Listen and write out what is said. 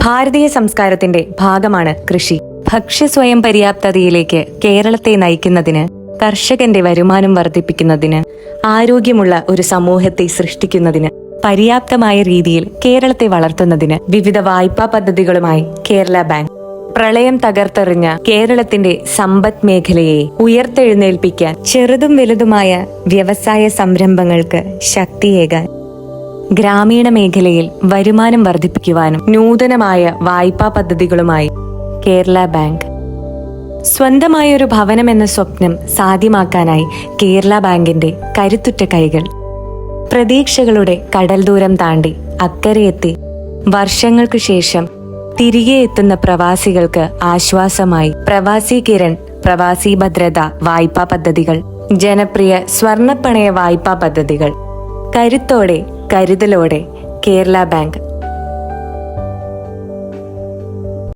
ഭാരതീയ സംസ്കാരത്തിന്റെ ഭാഗമാണ് കൃഷി. ഭക്ഷ്യ സ്വയം പര്യാപ്തതയിലേക്ക് കേരളത്തെ നയിക്കുന്നതിന്, കർഷകന്റെ വരുമാനം വർദ്ധിപ്പിക്കുന്നതിന്, ആരോഗ്യമുള്ള ഒരു സമൂഹത്തെ സൃഷ്ടിക്കുന്നതിന്, പര്യാപ്തമായ രീതിയിൽ കേരളത്തെ വളർത്തുന്നതിന് വിവിധ വായ്പാ പദ്ധതികളുമായി കേരള ബാങ്ക് പ്രളയം തകർത്തെറിഞ്ഞ കേരളത്തിന്റെ സമ്പദ് മേഖലയെ ഉയർത്തെഴുന്നേൽപ്പിക്കാൻ, ചെറുതും വലുതുമായ വ്യവസായ സംരംഭങ്ങൾക്ക് ശക്തിയേകാൻ, ഗ്രാമീണ മേഖലയിൽ വരുമാനം വർദ്ധിപ്പിക്കുവാനും നൂതനമായ വായ്പാ പദ്ധതികളുമായി കേരള ബാങ്ക്. സ്വന്തമായൊരു ഭവനം എന്ന സ്വപ്നം സാധ്യമാക്കാനായി കേരള ബാങ്കിന്റെ കരുത്തുറ്റ കൈകൾ. പ്രതീക്ഷകളുടെ കടൽ ദൂരം താണ്ടി അക്കരെയെത്തി വർഷങ്ങൾക്കു ശേഷം തിരികെ എത്തുന്ന പ്രവാസികൾക്ക് ആശ്വാസമായി പ്രവാസി കിരൺ, പ്രവാസി ഭദ്രത വായ്പാ പദ്ധതികൾ, ജനപ്രിയ സ്വർണ്ണപ്പണയ വായ്പാ പദ്ധതികൾ. കരുത്തോടെ, കരുതലോടെ കേരള ബാങ്ക്